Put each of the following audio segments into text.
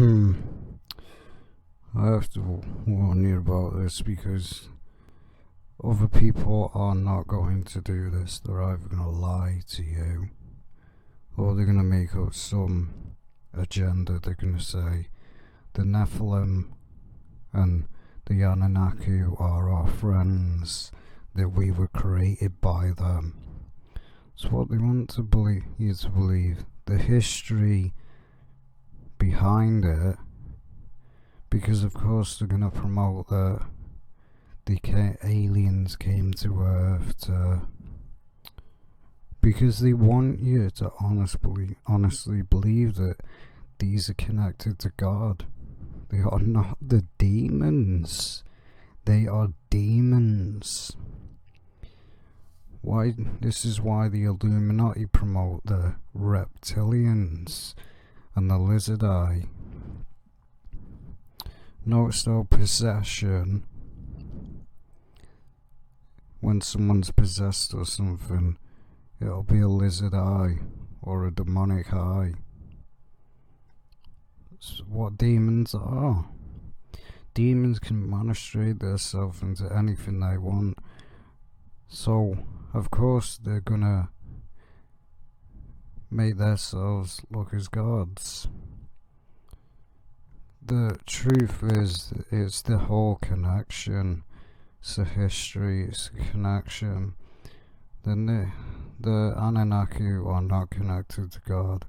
I have to warn you about this because other people are not going to do this. They're either going to lie to you or they're going to make up some agenda. They're going to say the Nephilim and the Annunaki are our friends, that we were created by them. It's what they want you to believe. The history behind it, because of course they're going to promote that the aliens came to Earth because they want you to honestly believe that these are connected to God. They are not the demons. They are demons. This is why the Illuminati promote the reptilians and the lizard eye. Notice though, possession, when someone's possessed or something, it'll be a lizard eye or a demonic eye. It's what demons are. Demons can manifest themselves into anything they want. So, of course, they're gonna make themselves look as gods. The truth is, it's the whole connection. It's the history, it's the connection. The Anunnaki are not connected to God.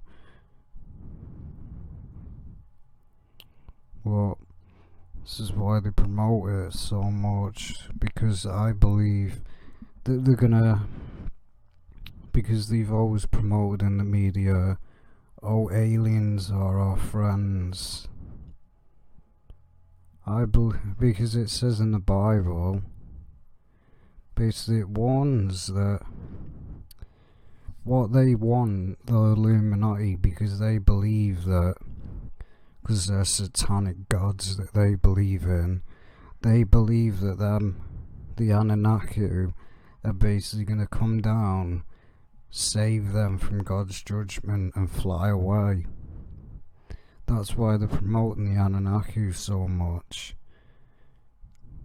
Well, this is why they promote it so much, because I believe that they're gonna, because they've always promoted in the media, oh, aliens are our friends. I believe, because it says in the Bible, basically it warns that what they want, the Illuminati, because they believe that, because they're satanic gods that they believe in, they believe that the Anunnaki are basically going to come down, save them from God's judgment and fly away. That's why they're promoting the Anunnaki so much,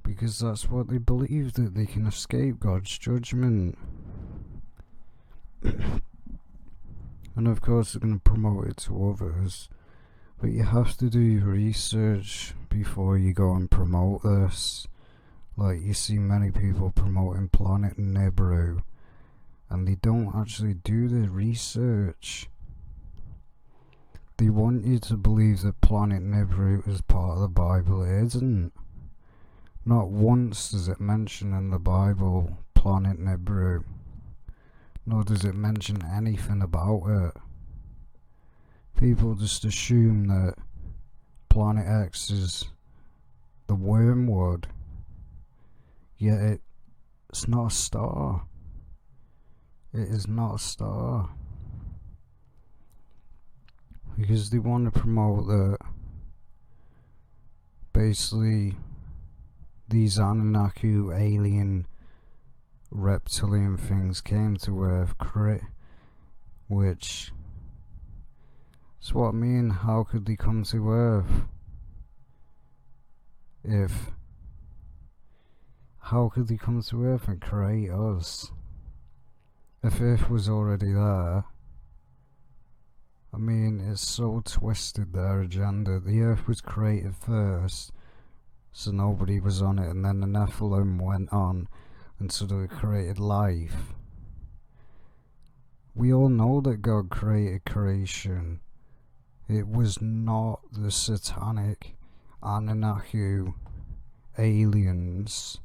because that's what they believe, that they can escape God's judgment. And of course they're going to promote it to others, but you have to do your research before you go and promote this. Like, you see many people promoting Planet Nibiru and they don't actually do the research. They want you to believe that Planet Nibiru is part of the Bible. It isn't. Not once does it mention in the Bible Planet Nibiru, nor does it mention anything about it. People just assume that Planet X is the wormwood, yet it's not a star. It is not a star. Because they want to promote that basically these Anunnaki alien reptilian things came to Earth, which is what I mean. How could they come to Earth? How could they come to Earth and create us? If Earth was already there, I mean, it's so twisted, their agenda. The Earth was created first, so nobody was on it, and then the Nephilim went on and sort of created life. We all know that God created creation. It was not the Satanic Anunnaki aliens.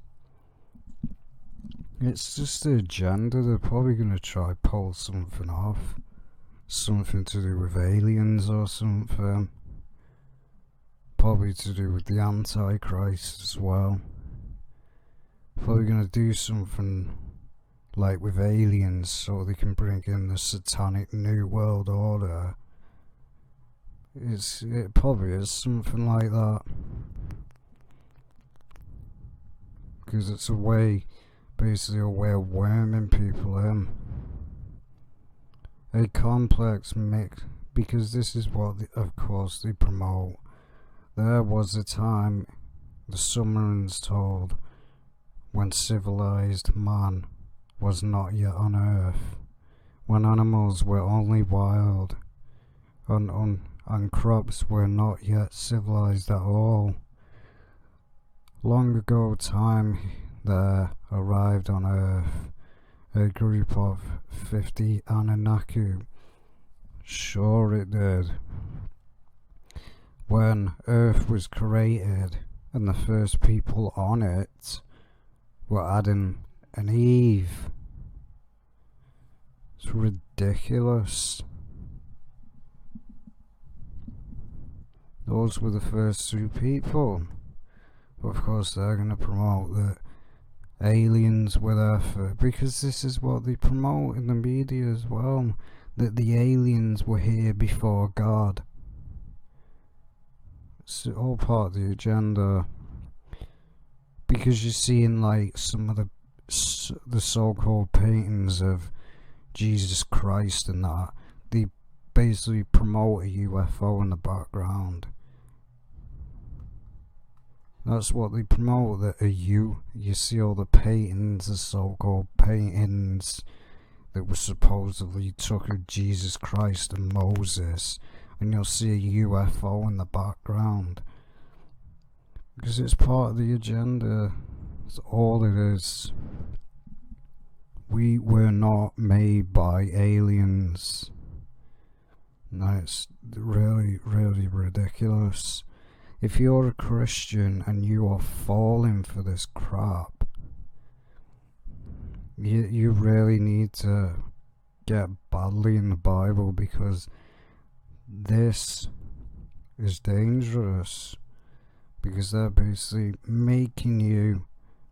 It's just the agenda. They're probably going to try pull something off. Something to do with aliens or something. Probably to do with the Antichrist as well. Probably going to do something like with aliens so they can bring in the Satanic New World Order. It probably is something like that. Because it's a way, basically a way of worming people in. A complex mix, because this is what of course they promote, there was a time, the Sumerians told, when civilized man was not yet on earth, when animals were only wild, and crops were not yet civilized at all. Long ago time there arrived on earth a group of 50 Annunaki. Sure it did. When earth was created and the first people on it were Adam and Eve. It's ridiculous. Those were the first two people. But of course they're going to promote that aliens were there for, because this is what they promote in the media as well, that the aliens were here before God. It's all part of the agenda. Because you see in like some of the so-called paintings of Jesus Christ and that, they basically promote a UFO in the background. That's what they promote, that you see all the paintings, the so-called paintings that were supposedly took of Jesus Christ and Moses, and you'll see a UFO in the background. Because it's part of the agenda. It's all it is. We were not made by aliens. No, it's really, really ridiculous. If you're a Christian and you are falling for this crap, you really need to get badly in the Bible, because this is dangerous. Because they're basically making you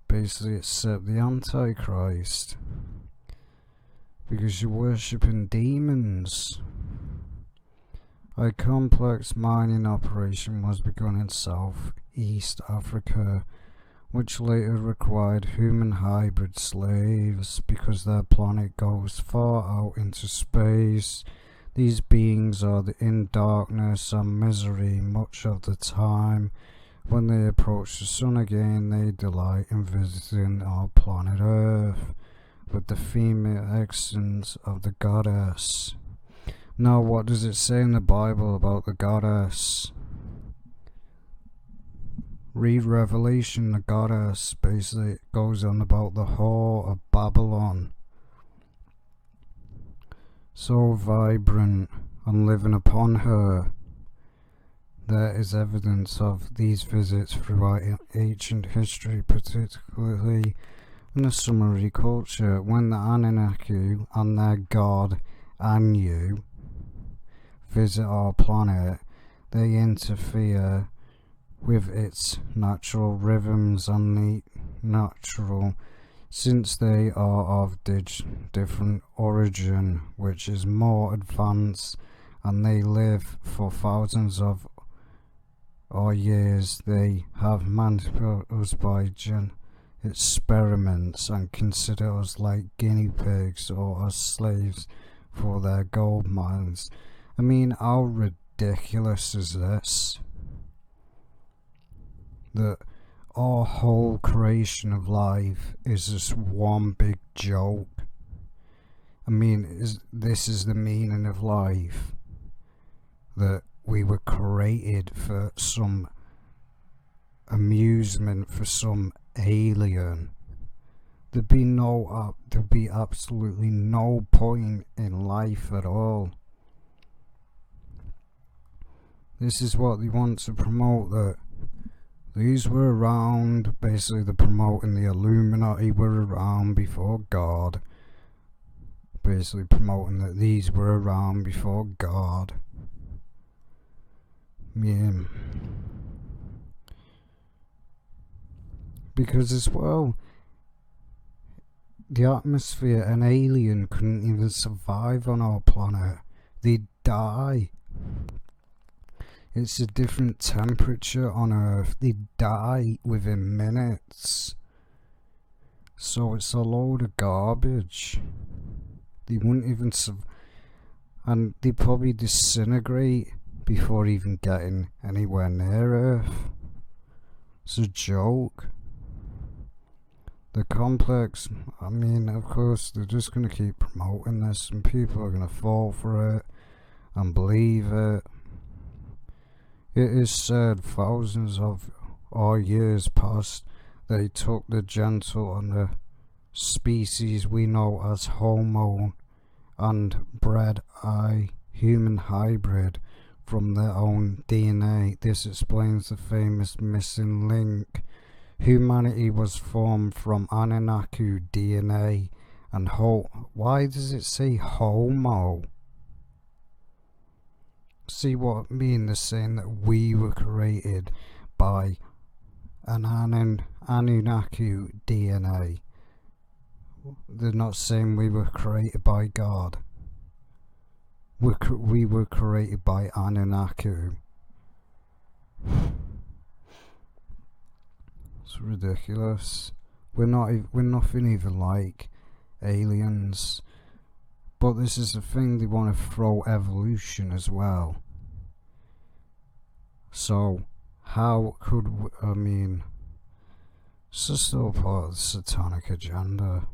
basically accept the Antichrist. Because you're worshipping demons. A complex mining operation was begun in Southeast Africa, which later required human hybrid slaves because their planet goes far out into space. These beings are in darkness and misery much of the time. When they approach the sun again, they delight in visiting our planet Earth with the female essence of the goddess. Now, what does it say in the Bible about the goddess? Read Revelation. The goddess basically goes on about the whore of Babylon. So vibrant and living upon her. There is evidence of these visits throughout ancient history, particularly in the Sumerian culture, when the Annunaki and their god Anu visit our planet. They interfere with its natural rhythms and natural, since they are of different origin, which is more advanced, and they live for thousands of years. They have manipulated us by experiments and consider us like guinea pigs or as slaves for their gold mines. I mean, how ridiculous is this? That our whole creation of life is just one big joke. I mean, this is the meaning of life? That we were created for some amusement, for some alien. There'd be absolutely no point in life at all. This is what they want to promote, that these were around. Basically they're promoting the Illuminati were around before God. Basically promoting that these were around before God. Yeah. Because as well, the atmosphere, an alien couldn't even survive on our planet. They'd die. It's a different temperature on Earth. They die within minutes. So it's a load of garbage. They wouldn't even and they probably disintegrate before even getting anywhere near Earth. It's a joke. The complex, I mean, of course, they're just going to keep promoting this, and people are going to fall for it and believe it. It is said thousands of years past they took the gentle and the species we know as Homo and bred a human hybrid from their own DNA. This explains the famous missing link. Humanity was formed from Annunaki DNA and why does it say Homo? See what I mean? They're saying that we were created by an Annunaki DNA. They're not saying we were created by God. We were created by Annunaki. It's ridiculous. We're nothing even like aliens. But this is the thing, they want to throw evolution as well. So how could it's just all part of the satanic agenda.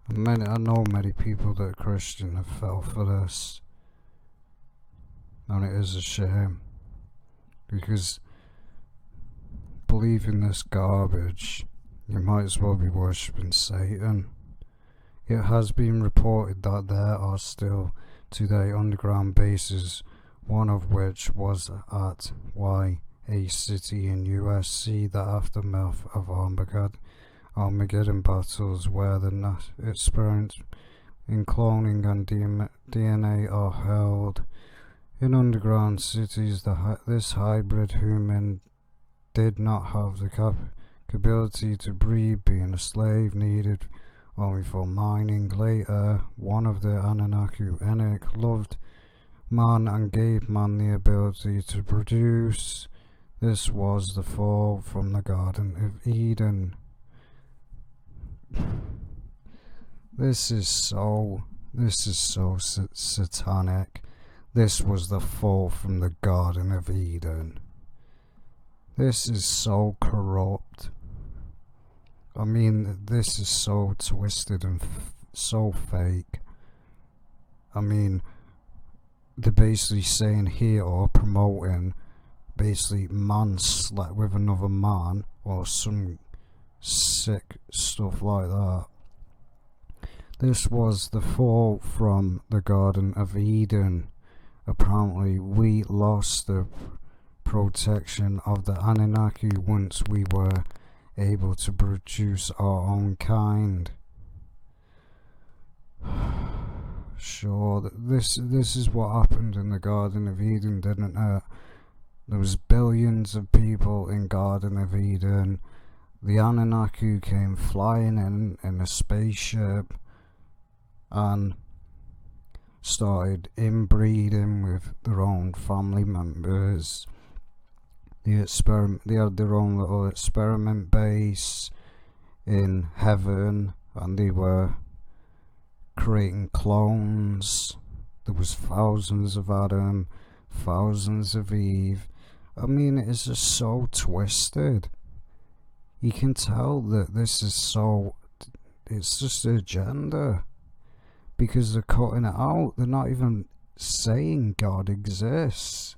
I know many people that are Christian have fell for this, and it is a shame, because believing this garbage, you might as well be worshipping Satan. It has been reported that there are still today underground bases, one of which was at a city in USC, the aftermath of Armageddon battles, where the experiments in cloning and DNA are held. In underground cities, this hybrid human did not have the capability to breed, being a slave needed only for mining. Later, one of the Annunaki loved man and gave man the ability to produce. This was the fall from the Garden of Eden. This is so satanic. This was the fall from the Garden of Eden. This is so corrupt. I mean, this is so twisted and so fake. I mean, they're basically saying here, or promoting, basically man slept with another man, or some sick stuff like that. This was the fall from the Garden of Eden. Apparently we lost the protection of the Annunaki once we were able to produce our own kind. Sure, this is what happened in the Garden of Eden, didn't it? There was billions of people in Garden of Eden. The Annunaki came flying in a spaceship and started inbreeding with their own family members. They had their own little experiment base in heaven, and they were creating clones. There was thousands of Adam, thousands of Eve. I mean, it is just so twisted. You can tell that this is it's just an agenda, because they're cutting it out. They're not even saying God exists.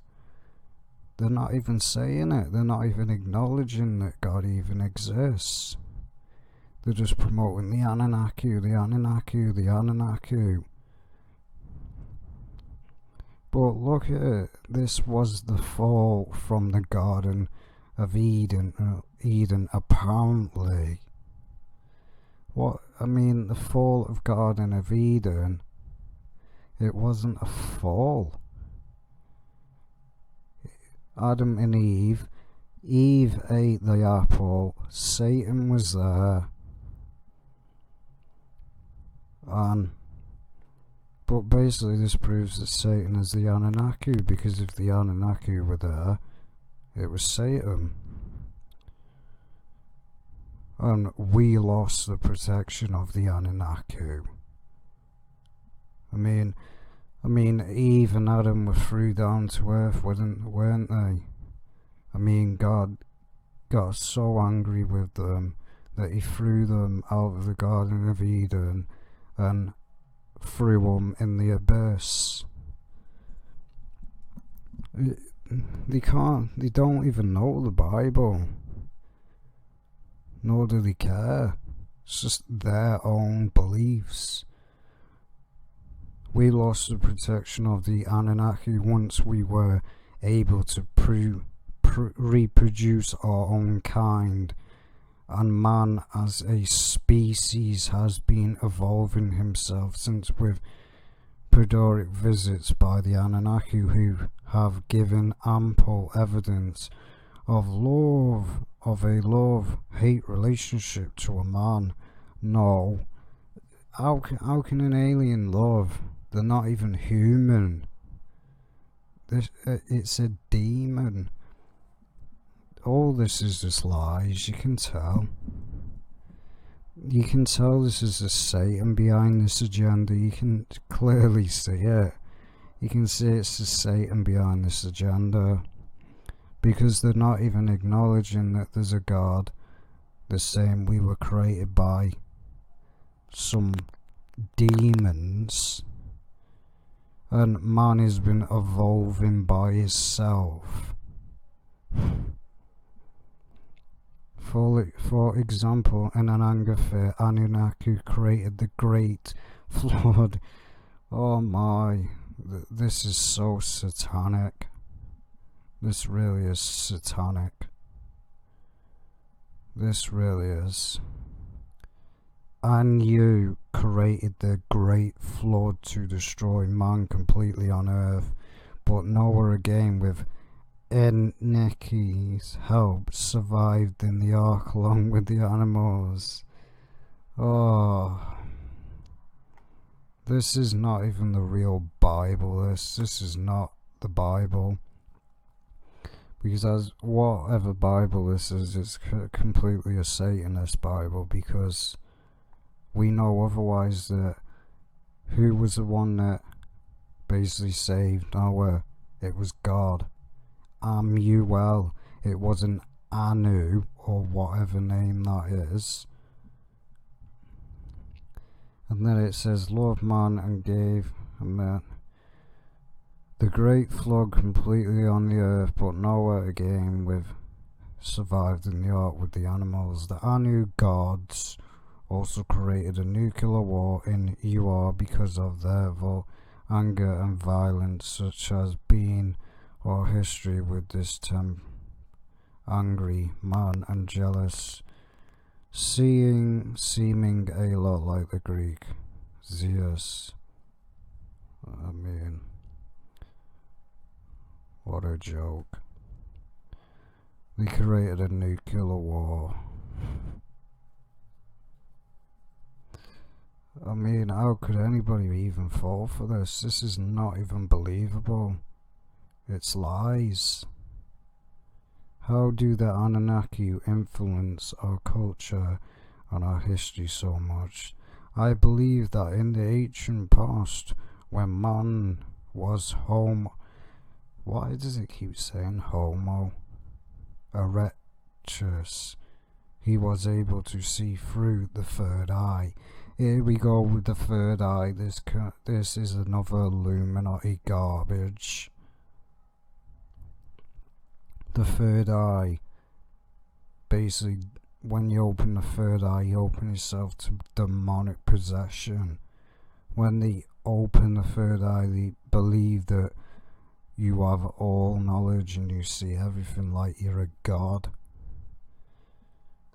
They're not even saying it. They're not even acknowledging that God even exists. They're just promoting the Annunaki, the Annunaki, the Annunaki. But look at it. This was the fall from the Garden of Eden, apparently. The fall of Garden of Eden, it wasn't a fall. Adam and Eve ate the apple, Satan was there, but basically this proves that Satan is the Annunaki, because if the Annunaki were there, it was Satan. And we lost the protection of the Annunaki. I mean, I mean, Eve and Adam were threw down to earth, weren't they? I mean, God got so angry with them that he threw them out of the Garden of Eden and threw them in the abyss. They don't even know the Bible, nor do they care. It's just their own beliefs. We lost the protection of the Annunaki once we were able to reproduce our own kind, and man as a species has been evolving himself since, with periodic visits by the Annunaki who have given ample evidence of a love-hate relationship to a man. No, how can an alien love? They're not even human. It's a demon. All this is just lies. You can tell. You can tell this is a Satan behind this agenda. You can clearly see it. You can see it's the Satan behind this agenda, because they're not even acknowledging that there's a God. They're saying we were created by some demons, and man has been evolving by himself. For example, in an anger fit, Annunaki created the great flood. Oh my, this is so satanic. This really is satanic. This really is. And you created the great flood to destroy man completely on earth, but Noah again, with Annunaki's help, survived in the ark along with the animals. Oh, this is not even the real Bible. This is not the Bible. Because as whatever Bible this is, it's completely a Satanist Bible, because we know otherwise. That who was the one that basically saved Noah? It was God. Amuel. It wasn't Anu, or whatever name that is. And then it says, loved man and gave a man the great flood completely on the earth, but Noah again survived in the ark with the animals. The Anu gods also created a nuclear war in UR because of their anger and violence, such as being our history with this angry man and jealous, seeming a lot like the Greek Zeus. I mean, what a joke. They created a nuclear war. I mean, how could anybody even fall for this? This is not even believable. It's lies. How do the Anunnaki influence our culture and our history so much? I believe that in the ancient past, when man was homo, why does it keep saying homo erectus, he was able to see through the third eye. Here we go with the third eye. This is another illuminati garbage. The third eye, basically, when you open the third eye, you open yourself to demonic possession. When they open the third eye, they believe that you have all knowledge and you see everything like you're a god.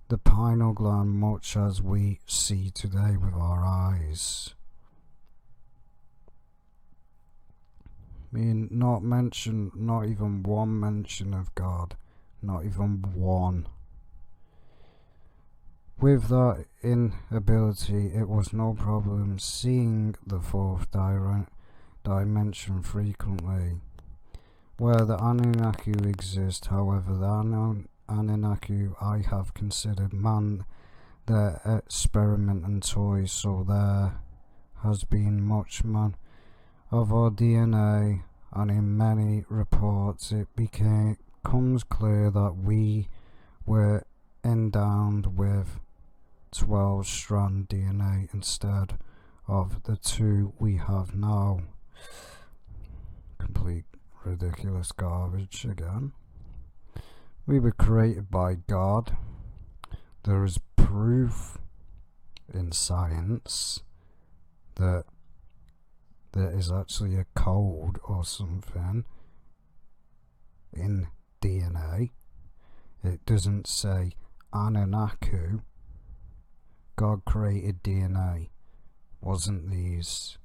The pineal gland, much as we see today with our eyes. I mean, not even one mention of God. Not even one. With that inability, it was no problem seeing the fourth dimension frequently. Where the Anunnaki exist, however, the Anunnaki I have considered man their experiment and toy, so there has been much man of our DNA, and in many reports it becomes clear that we were endowed with 12-strand DNA instead of the 2 we have now. Complete ridiculous garbage again. We were created by God. There is proof in science that there is actually a code or something in DNA. It doesn't say Annunaki. God created DNA. Wasn't these?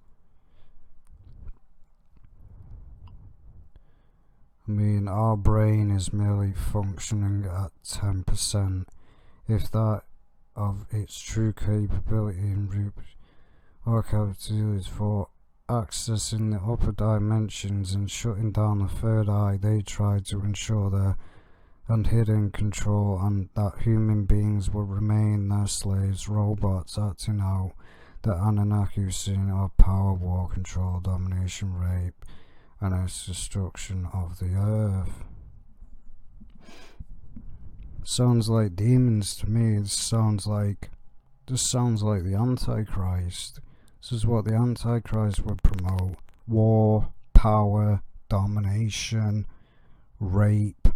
I mean, our brain is merely functioning at 10%, if that, of its true capability and our capabilities for accessing the upper dimensions and shutting down the third eye. They tried to ensure their unhidden control and that human beings would remain their slaves, robots acting out the Annunaki sin of power, war, control, domination, rape, and its destruction of the earth. Sounds like demons to me. This sounds like the Antichrist. This is what the Antichrist would promote: war, power, domination, rape,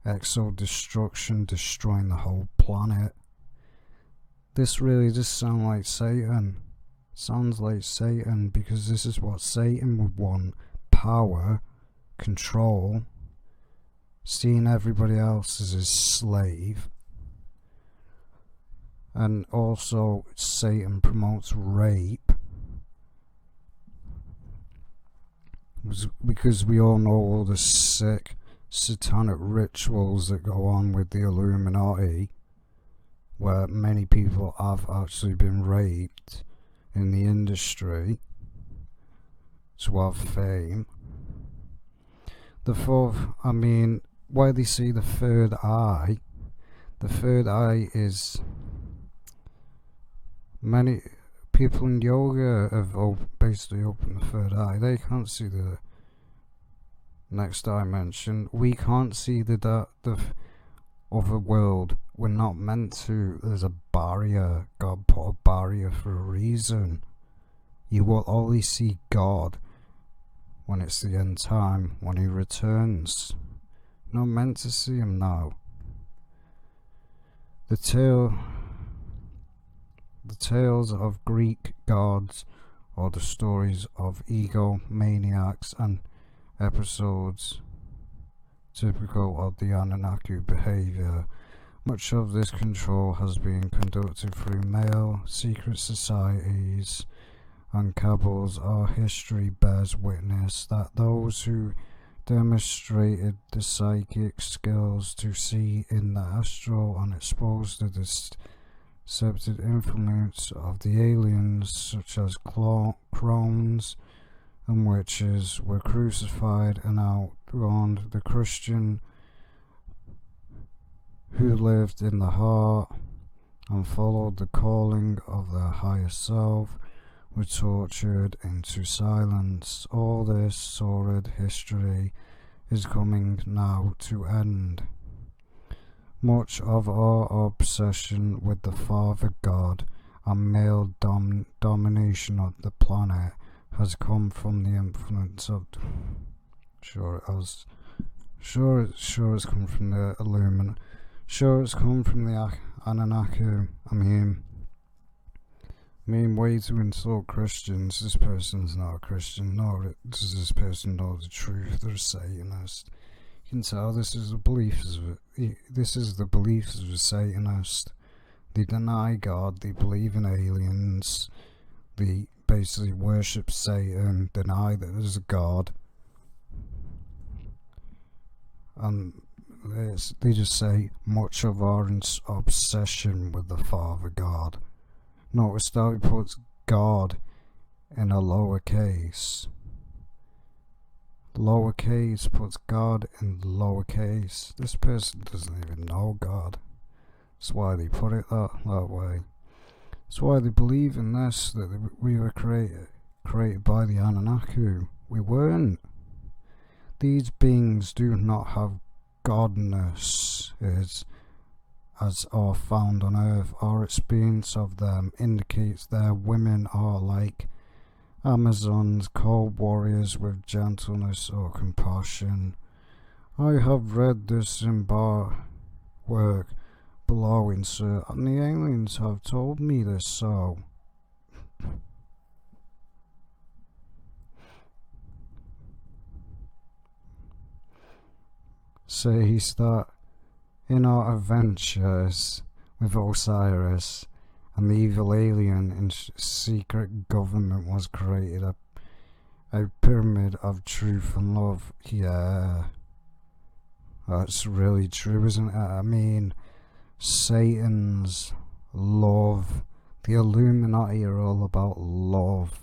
exo-destruction, destroying the whole planet. This really does sound like Satan. Sounds like Satan, because this is what Satan would want: power, control, seeing everybody else as his slave. And also Satan promotes rape, because we all know all the sick satanic rituals that go on with the Illuminati, where many people have actually been raped in the industry to have fame. The fourth, I mean, why they see the third eye is, many people in yoga have basically opened the third eye. They can't see the next dimension. We can't see the other world. We're not meant to. There's a barrier. God put a barrier for a reason. You will only see God when it's the end time, when he returns. You're not meant to see him now. The tales of Greek gods, or the stories of egomaniacs and episodes typical of the Annunaki behavior. Much of this control has been conducted through male secret societies and cabals. Our history bears witness that those who demonstrated the psychic skills to see in the astral and exposed to the deceptive influence of the aliens, such as crones and witches, were crucified and outrun the Christian who lived in the heart and followed the calling of their higher self, were tortured into silence. All this sordid history is coming now to end. Much of our obsession with the Father God and male domination of the planet has come from the influence of... it's come from the Illuminati. It's come from the Annunaki. I mean, way to insult Christians. This person's not a Christian, nor does this person know the truth. They're Satanist. You can tell this is the beliefs of a Satanist. They deny God. They believe in aliens. They basically worship Satan, deny that there's a God, and they just say much of our obsession with the Father God. Notice that he puts God in a lowercase. Lowercase puts God in lowercase. This person doesn't even know God. That's why they put it that way. That's why they believe in this, that we were created created by the Annunaki. We weren't. These beings do not have godness as are found on earth. Our experience of them indicates their women are like Amazons, cold warriors with gentleness or compassion. I have read this in work below insert, and the aliens have told me this, so says that in our adventures with Osiris and the evil alien and secret government was created a pyramid of truth and love. Yeah, that's really true, isn't it? I mean, Satan's love. The Illuminati are all about love.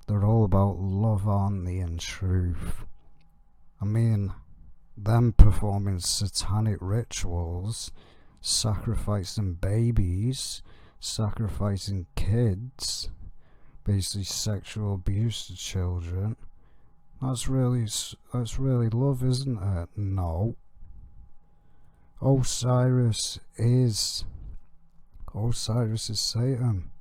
They're all about love, aren't they, and truth. I mean, them performing satanic rituals, sacrificing babies, sacrificing kids, basically sexual abuse to children. That's really love, isn't it? No. Osiris is Satan.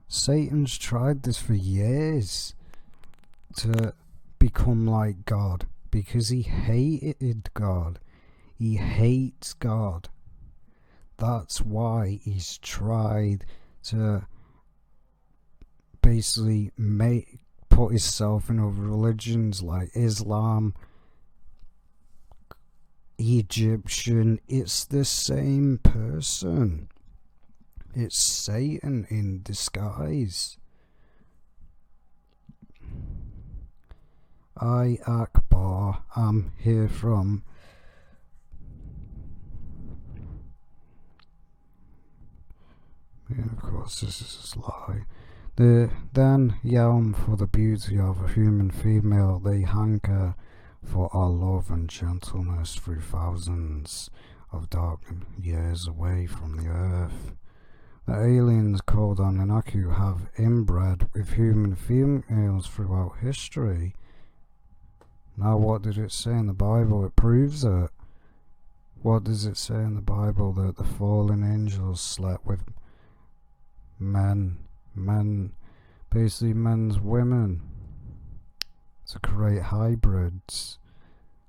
Satan's tried this for years to become like God because he hated God. He hates God. That's why he's tried to basically put himself in other religions like Islam, Egyptian. It's the same person. It's Satan in disguise. I, Akbar, am here from of course this is a lie. Then yelm for the beauty of a human female, they hanker for our love and gentleness through thousands of dark years away from the earth. The aliens called Annunaki have inbred with human females throughout history. Now what did it say in the Bible? It proves it. What does it say in the Bible? That the fallen angels slept with basically men's women to create hybrids.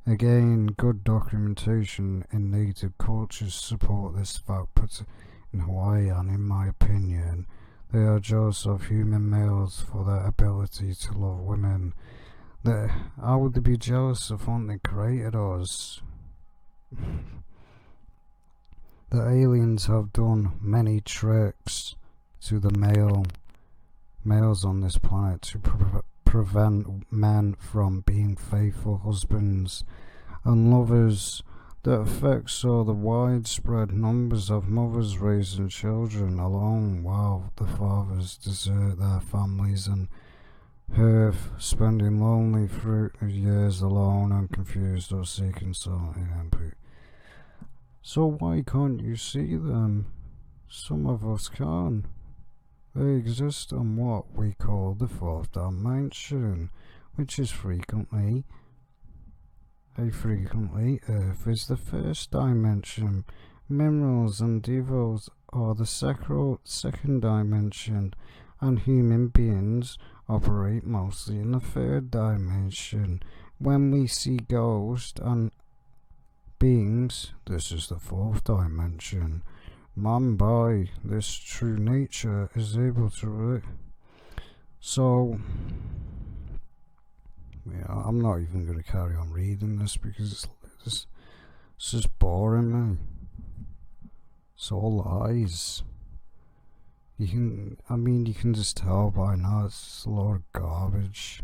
Again, good documentation in native cultures support this fact, but in Hawaii, and in my opinion, they are jealous of human males for their ability to love women. How would they be jealous of when they created us? The aliens have done many tricks to the males on this planet to prevent men from being faithful husbands and lovers. That affects all the widespread numbers of mothers raising children alone while the fathers desert their families and earth, spending lonely through years alone and confused or seeking something. So why can't you see them? Some of us can. They exist on what we call the fourth dimension, which is frequently Earth is the first dimension. Minerals and devils are the second dimension, and human beings operate mostly in the third dimension. When we see ghosts and beings, this is the fourth dimension. Man, by this true nature, is able to so yeah, I'm not even going to carry on reading this because it's just boring me. It's all lies. You can just tell by now it's a lot of garbage.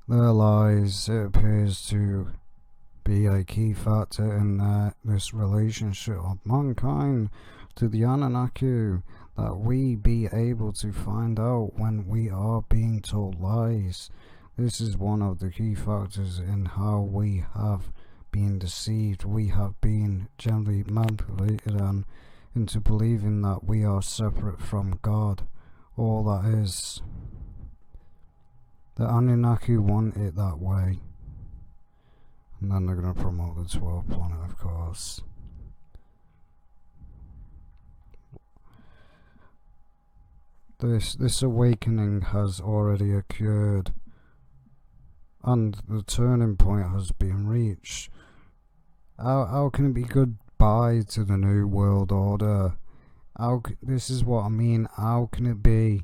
Their lies, it appears to be a key factor in this relationship of mankind to the Annunaki, that we be able to find out when we are being told lies. This is one of the key factors in how we have been deceived. We have been gently manipulated and into believing that we are separate from God. All that is. The Annunaki want it that way. And then they're going to promote the 12th planet, of course. This awakening has already occurred, and the turning point has been reached. How can it be goodbye to the New World Order? This is what I mean. How can it be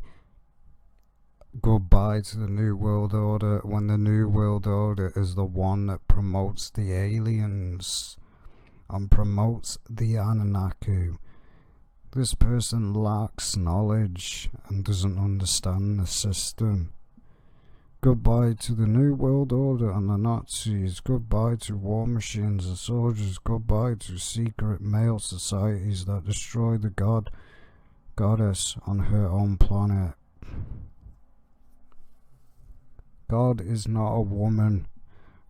goodbye to the New World Order when the New World Order is the one that promotes the aliens and promotes the Anunnaki? This person lacks knowledge and doesn't understand the system. Goodbye to the New World Order and the Nazis. Goodbye to war machines and soldiers. Goodbye to secret male societies that destroy the goddess on her own planet. God is not a woman.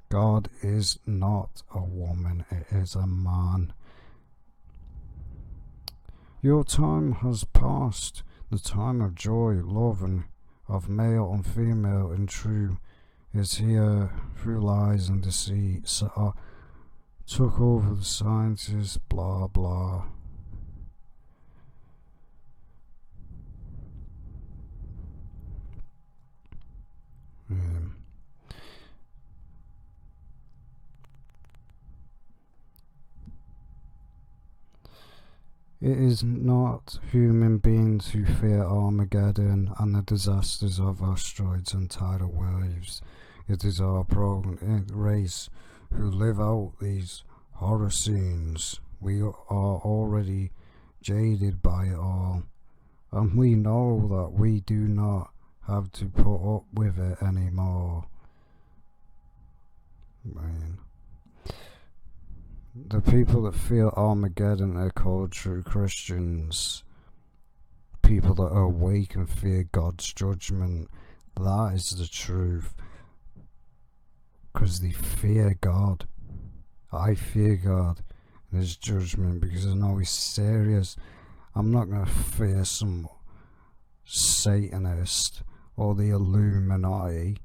God is not a woman. It is a man. Your time has passed. The time of joy, love, and of male and female and true is here through lies and deceit. So took over the scientists, blah blah. It is not human beings who fear Armageddon and the disasters of asteroids and tidal waves. It is our race who live out these horror scenes. We are already jaded by it all, and we know that we do not have to put up with it anymore. The people that fear Armageddon are called true Christians. People that are awake and fear God's judgment. That is the truth. Because they fear God. I fear God and His judgment because I know He's serious. I'm not going to fear some Satanist or the Illuminati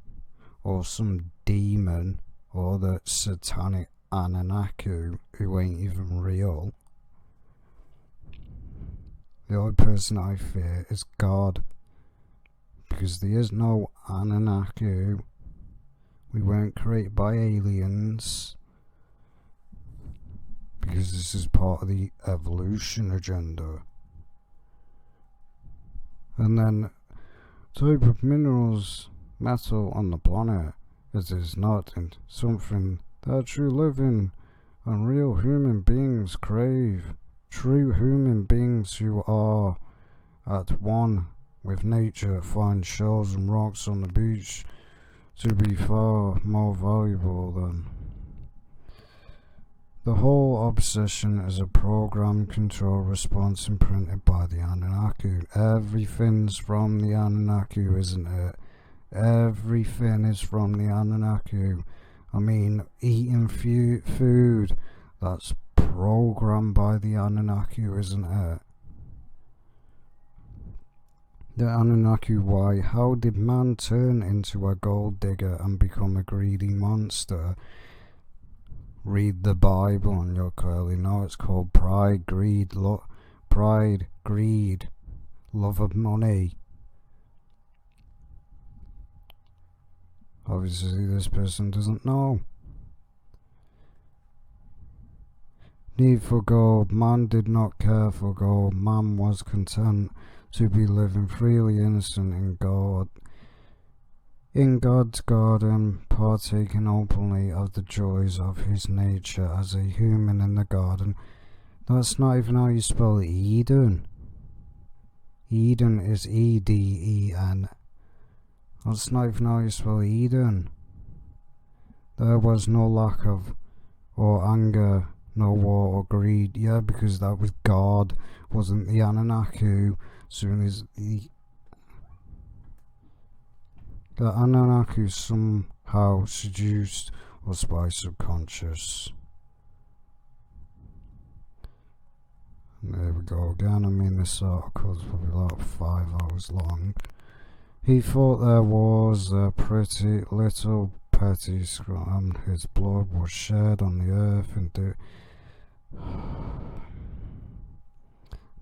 or some demon or the Satanic Annunaki who ain't even real. The only person I fear is God, because there is no Anunnaki. We weren't created by aliens, because this is part of the evolution agenda. And then type of minerals, metal on the planet, it is not something that true living and real human beings crave. True human beings who are at one with nature find shells and rocks on the beach to be far more valuable than. The whole obsession is a program control response imprinted by the Anunnaki. Everything's from the Anunnaki, isn't it? Everything is from the Anunnaki. I mean, eating food that's programmed by the Anunnaki, isn't it? The Anunnaki, why? How did man turn into a gold digger and become a greedy monster? Read the Bible and you'll clearly know it's called pride, greed, love of money. Obviously this person doesn't know. Need for gold. Man did not care for gold. Man was content to be living freely innocent in God. In God's garden, partaking openly of the joys of his nature as a human in the garden. That's not even how you spell Eden. Eden is E-D-E-N. That's not even how you spell Eden. There was no lack of or anger, no war or greed. Yeah, because that was God, wasn't the Anunnaki. Soon as the Anunnaki somehow seduced us by subconscious. And there we go again. I mean, this article's probably like 5 hours long. He thought there was a pretty little petty scrum. His blood was shed on the earth and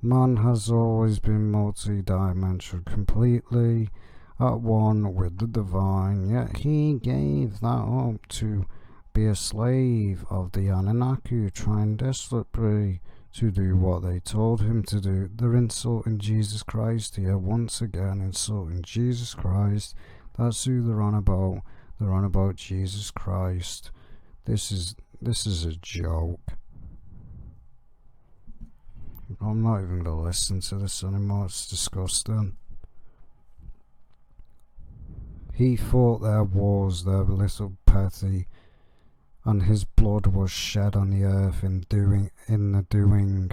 man has always been multi-dimensional, completely at one with the divine, yet he gave that up to be a slave of the Annunaki, trying desperately to do what they told him to do. They're insulting Jesus Christ here, once again insulting Jesus Christ. That's who they're on about. They're on about Jesus Christ. This is a joke. I'm not even gonna listen to this anymore. It's disgusting. He thought there was their little petty, and his blood was shed on the earth in the doing.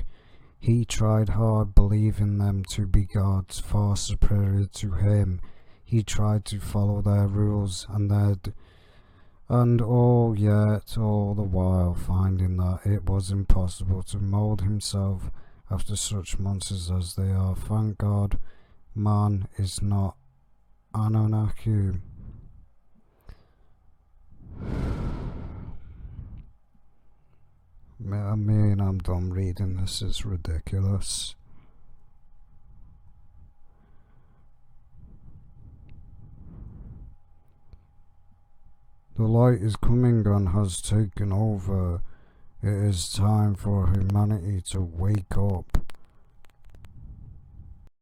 He tried hard, believing them to be gods far superior to him. He tried to follow their rules and all the while finding that it was impossible to mold himself after such monsters as they are. Thank God man is not Annunaki. I mean, I'm done reading this. It's ridiculous. The light is coming and has taken over. It is time for humanity to wake up.